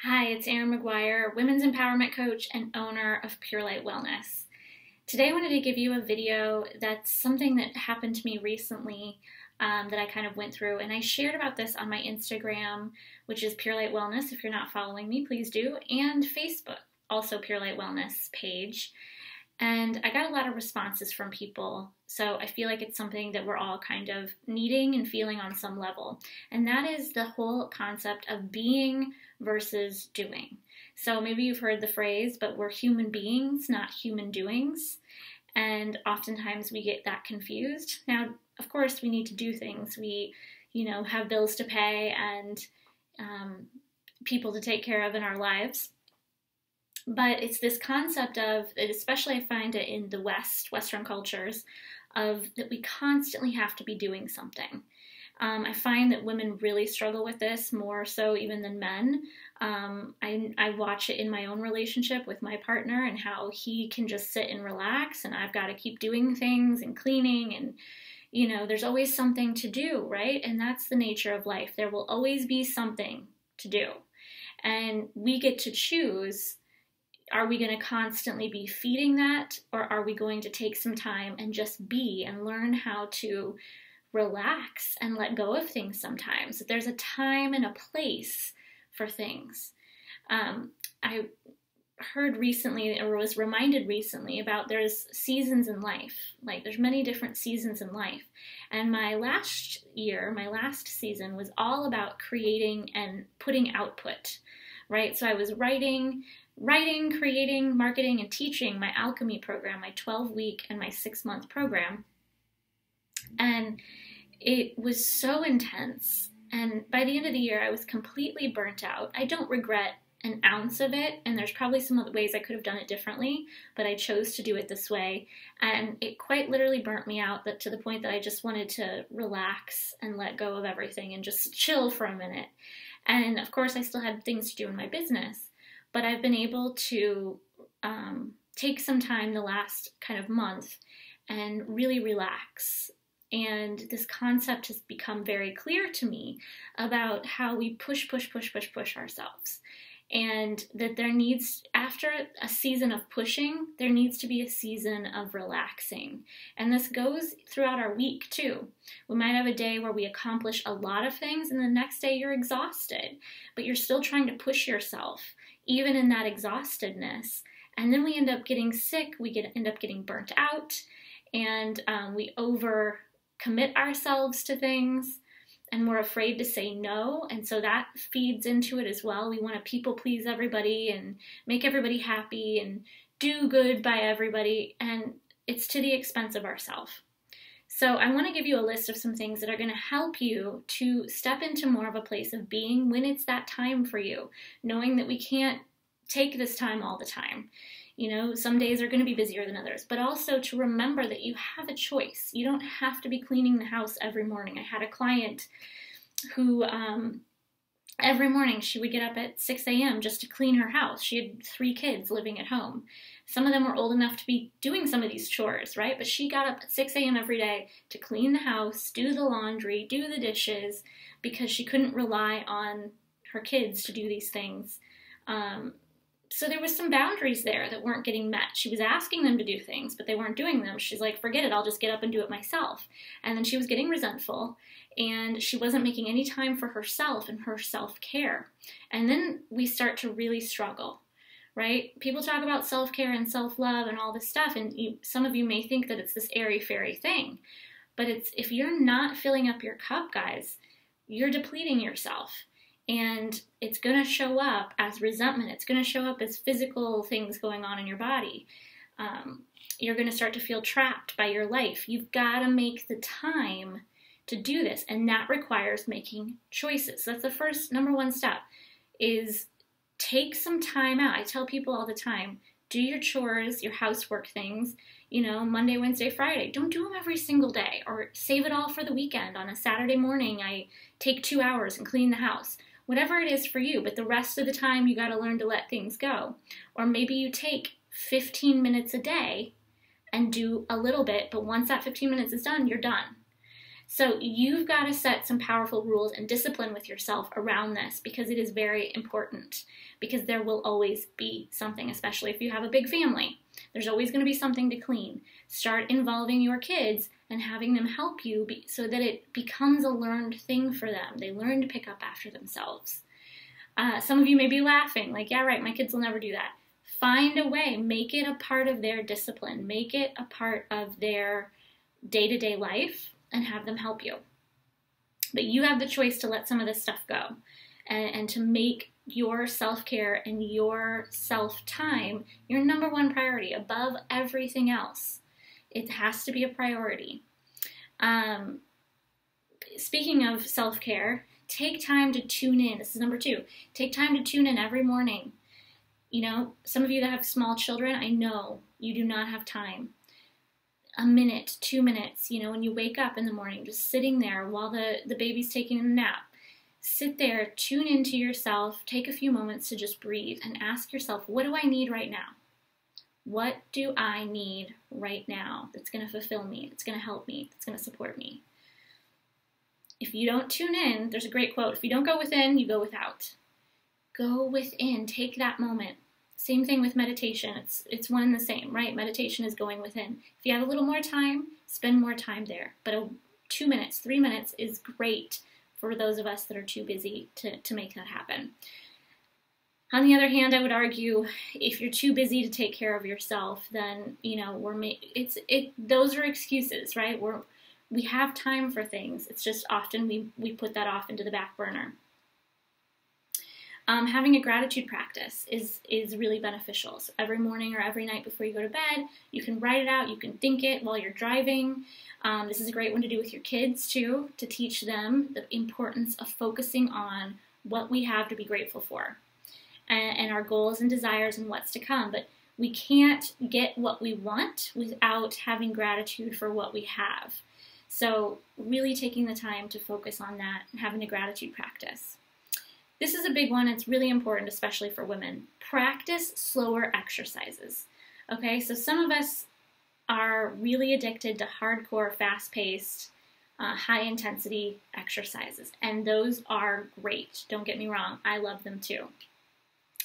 Hi, it's Erin McGuire, women's empowerment coach and owner of Pure Light Wellness. Today I wanted to give you a video that's something that happened to me recently that I kind of went through, and I shared about this on my Instagram, which is Pure Light Wellness. If you're not following me, please do, and Facebook, also Pure Light Wellness page. And I got a lot of responses from people, so I feel like it's something that we're all kind of needing and feeling on some level. And that is the whole concept of being versus doing. So maybe you've heard the phrase, but we're human beings, not human doings. And oftentimes we get that confused. Now, of course, we need to do things. We, have bills to pay and people to take care of in our lives. But it's this concept of, especially I find it in the Western cultures, of that we constantly have to be doing something. I find that women really struggle with this more so even than men. I watch it in my own relationship with my partner and how he can just sit and relax and I've got to keep doing things and cleaning and, there's always something to do, right? And that's the nature of life. There will always be something to do. And we get to choose. Are we going to constantly be feeding that, or are we going to take some time and just be and learn how to relax and let go of things sometimes? There's a time and a place for things. I heard recently, or was reminded recently, about there's seasons in life. Like there's many different seasons in life. And my last season was all about creating and putting output, right? So I was writing, creating, marketing, and teaching my alchemy program, my 12-week and my 6-month program. And it was so intense. And by the end of the year, I was completely burnt out. I don't regret an ounce of it. And there's probably some other ways I could have done it differently, but I chose to do it this way. And it quite literally burnt me out to the point that I just wanted to relax and let go of everything and just chill for a minute. And of course, I still had things to do in my business. But I've been able to take some time the last kind of month and really relax. And this concept has become very clear to me about how we push ourselves. And that after a season of pushing, there needs to be a season of relaxing. And this goes throughout our week too. We might have a day where we accomplish a lot of things and the next day you're exhausted, but you're still trying to push yourself even in that exhaustedness. And then we end up getting sick, end up getting burnt out, and we overcommit ourselves to things, and we're afraid to say no, and so that feeds into it as well. We want to people please everybody and make everybody happy and do good by everybody, and it's to the expense of ourselves. So I want to give you a list of some things that are going to help you to step into more of a place of being when it's that time for you, knowing that we can't take this time all the time. Some days are going to be busier than others, but also to remember that you have a choice. You don't have to be cleaning the house every morning. I had a client who every morning she would get up at 6 a.m. just to clean her house. She had 3 kids living at home. Some of them were old enough to be doing some of these chores, right? But she got up at 6 a.m. every day to clean the house, do the laundry, do the dishes, because she couldn't rely on her kids to do these things. So there was some boundaries there that weren't getting met. She was asking them to do things, but they weren't doing them. She's like, forget it, I'll just get up and do it myself. And then she was getting resentful, and she wasn't making any time for herself and her self-care. And then we start to really struggle, right? People talk about self-care and self-love and all this stuff, and some of you may think that it's this airy-fairy thing. But if you're not filling up your cup, guys, you're depleting yourself. And it's going to show up as resentment. It's going to show up as physical things going on in your body. You're going to start to feel trapped by your life. You've got to make the time to do this. And that requires making choices. So that's the first, number one step, is take some time out. I tell people all the time, do your chores, your housework things, Monday, Wednesday, Friday. Don't do them every single day, or save it all for the weekend. On a Saturday morning, I take 2 hours and clean the house. Whatever it is for you, but the rest of the time you got to learn to let things go. Or maybe you take 15 minutes a day and do a little bit, but once that 15 minutes is done, you're done. So you've got to set some powerful rules and discipline with yourself around this, because it is very important, because there will always be something, especially if you have a big family. There's always going to be something to clean. Start involving your kids and having them help you so that it becomes a learned thing for them. They learn to pick up after themselves. Some of you may be laughing, like, yeah, right, my kids will never do that. Find a way. Make it a part of their discipline. Make it a part of their day-to-day life and have them help you. But you have the choice to let some of this stuff go and to make your self-care and your self-time your number one priority above everything else. It has to be a priority. Speaking of self-care, take time to tune in. This is number 2. Take time to tune in every morning. You know, some of you that have small children, I know you do not have time. A minute, 2 minutes, you know, when you wake up in the morning, just sitting there while the baby's taking a nap. Sit there, tune into yourself, take a few moments to just breathe and ask yourself, what do I need right now? What do I need right now that's going to fulfill me, that's going to help me, that's going to support me? If you don't tune in, there's a great quote, if you don't go within, you go without. Go within, take that moment. Same thing with meditation. It's one and the same, right? Meditation is going within. If you have a little more time, spend more time there. But 2 minutes, 3 minutes is great for those of us that are too busy to make that happen. On the other hand, I would argue if you're too busy to take care of yourself, then, you know, those are excuses, right? We have time for things. It's just often we put that off into the back burner. Having a gratitude practice is really beneficial. So every morning or every night before you go to bed, you can write it out, you can think it while you're driving. This is a great one to do with your kids too, to teach them the importance of focusing on what we have to be grateful for and our goals and desires and what's to come. But we can't get what we want without having gratitude for what we have. So really taking the time to focus on that and having a gratitude practice. This is a big one. It's really important, especially for women. Practice slower exercises. Okay, so some of us are really addicted to hardcore, fast-paced, high-intensity exercises, and those are great. Don't get me wrong. I love them too.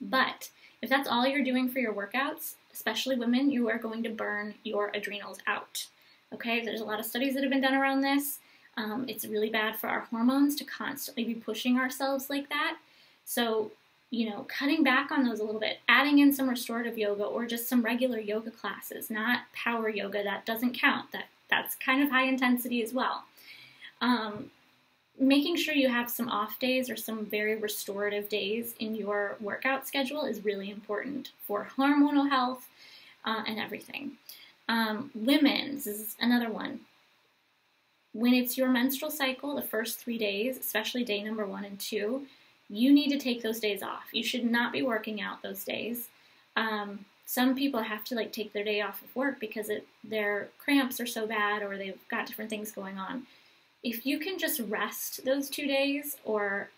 But if that's all you're doing for your workouts, especially women, you are going to burn your adrenals out. Okay, there's a lot of studies that have been done around this. It's really bad for our hormones to constantly be pushing ourselves like that. So, you know, cutting back on those a little bit, adding in some restorative yoga or just some regular yoga classes, not power yoga, that doesn't count. That's kind of high intensity as well. Making sure you have some off days or some very restorative days in your workout schedule is really important for hormonal health and everything. Women, this is another one. When it's your menstrual cycle, the first 3 days, especially day number 1 and 2, you need to take those days off. You should not be working out those days. Some people have to take their day off of work because their cramps are so bad or they've got different things going on. If you can just rest those 2 days or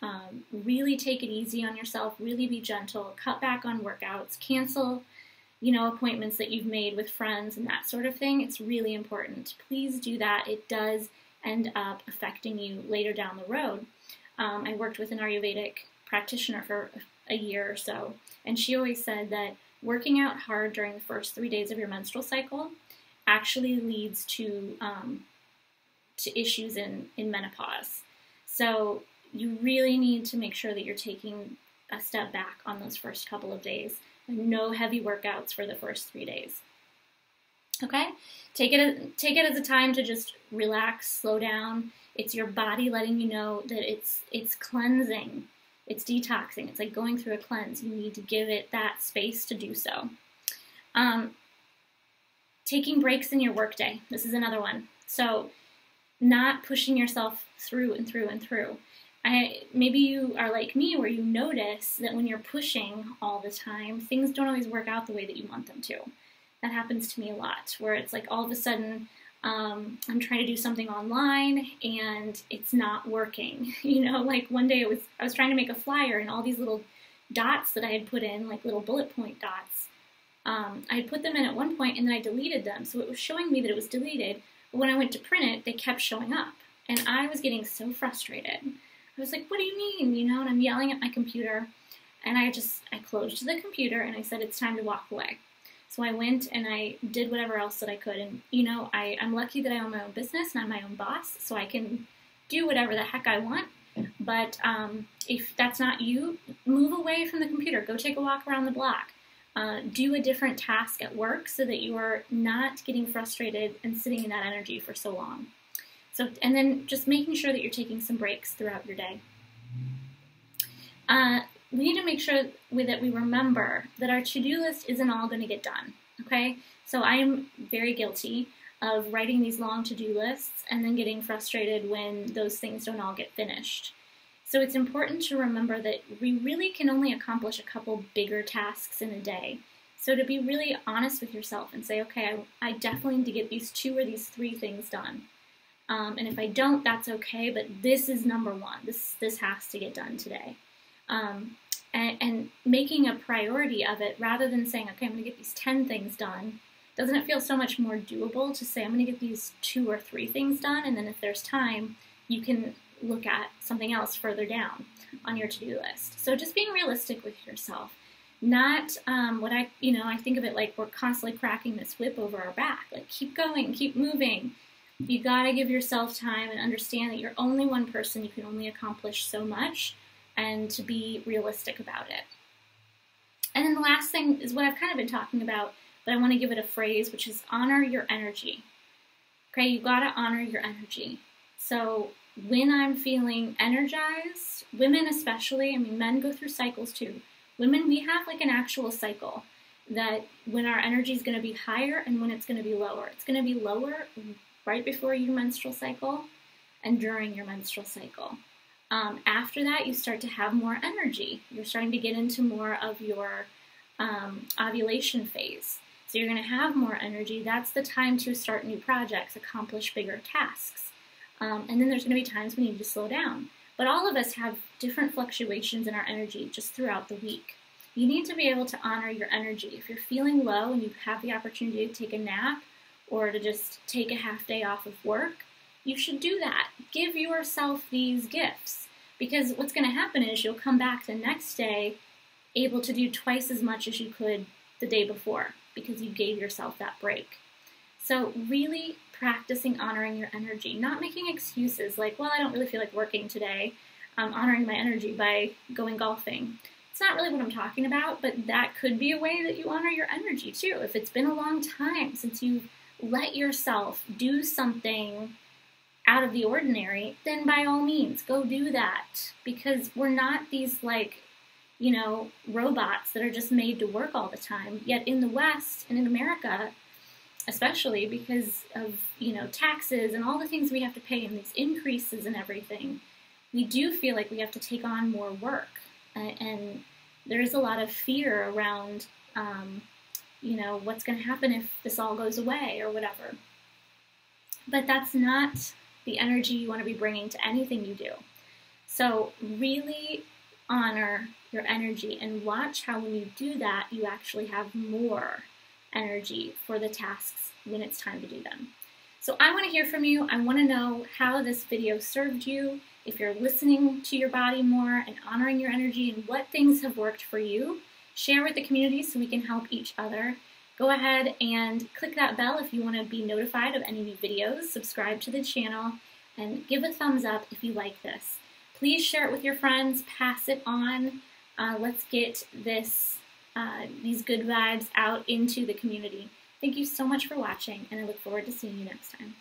really take it easy on yourself, really be gentle, cut back on workouts, cancel appointments that you've made with friends and that sort of thing, it's really important. Please do that. It does end up affecting you later down the road. I worked with an Ayurvedic practitioner for a year or so, and she always said that working out hard during the first 3 days of your menstrual cycle actually leads to issues in menopause. So you really need to make sure that you're taking a step back on those first couple of days. No heavy workouts for the first 3 days. Okay? Take it as a time to just relax, slow down. It's your body letting you know that it's cleansing, it's detoxing. It's like going through a cleanse. You need to give it that space to do so. Taking breaks in your workday. This is another one. So not pushing yourself through and through and through. Maybe you are like me where you notice that when you're pushing all the time, things don't always work out the way that you want them to. That happens to me a lot, where it's like all of a sudden I'm trying to do something online and it's not working. Like one day I was trying to make a flyer and all these little dots that I had put in, like little bullet point dots, I had put them in at one point and then I deleted them. So it was showing me that it was deleted, but when I went to print it, they kept showing up. And I was getting so frustrated. I was like, what do you mean? You know, and I'm yelling at my computer. And I closed the computer and I said, it's time to walk away. So I went and I did whatever else that I could. And, you know, I'm lucky that I own my own business and I'm my own boss, so I can do whatever the heck I want. But if that's not you, move away from the computer. Go take a walk around the block. Do a different task at work so that you are not getting frustrated and sitting in that energy for so long. So, and then just making sure that you're taking some breaks throughout your day. We need to make sure that we remember that our to-do list isn't all going to get done, okay? So I am very guilty of writing these long to-do lists and then getting frustrated when those things don't all get finished. So it's important to remember that we really can only accomplish a couple bigger tasks in a day. So to be really honest with yourself and say, okay, I definitely need to get these 2 or these 3 things done. And if I don't, that's okay, but this is number 1. This has to get done today. And making a priority of it rather than saying, okay, I'm going to get these 10 things done. Doesn't it feel so much more doable to say, I'm going to get these 2 or 3 things done, and then if there's time, you can look at something else further down on your to-do list. So just being realistic with yourself. Not I think of it like we're constantly cracking this whip over our back. Like, keep going, keep moving. You got to give yourself time and understand that you're only one person. You can only accomplish so much, and to be realistic about it. And then the last thing is what I've kind of been talking about, but I want to give it a phrase, which is honor your energy. Okay, you got to honor your energy. So when I'm feeling energized, women especially, I mean, men go through cycles too. Women, we have like an actual cycle that when our energy is going to be higher and when it's going to be lower. It's going to be lower right before your menstrual cycle and during your menstrual cycle. After that, you start to have more energy. You're starting to get into more of your ovulation phase. So you're going to have more energy. That's the time to start new projects, accomplish bigger tasks. And then there's going to be times we need to slow down. But all of us have different fluctuations in our energy just throughout the week. You need to be able to honor your energy. If you're feeling low and you have the opportunity to take a nap or to just take a half day off of work, you should do that. Give yourself these gifts, because what's going to happen is you'll come back the next day able to do twice as much as you could the day before because you gave yourself that break. So really practicing honoring your energy, not making excuses like, well, I don't really feel like working today. I'm honoring my energy by going golfing. It's not really what I'm talking about, but that could be a way that you honor your energy too. If it's been a long time since you've let yourself do something out of the ordinary, then by all means, go do that. Because we're not these robots that are just made to work all the time. Yet in the West and in America, especially because of, taxes and all the things we have to pay and these increases and everything, we do feel like we have to take on more work. And there is a lot of fear around, what's going to happen if this all goes away or whatever. But that's not the energy you want to be bringing to anything you do. So really honor your energy and watch how when you do that, you actually have more energy for the tasks when it's time to do them. So I want to hear from you. I want to know how this video served you, if you're listening to your body more and honoring your energy, and what things have worked for you. Share with the community so we can help each other. Go ahead and click that bell if you want to be notified of any new videos. Subscribe to the channel and give a thumbs up if you like this. Please share it with your friends. Pass it on. Let's get these good vibes out into the community. Thank you so much for watching, and I look forward to seeing you next time.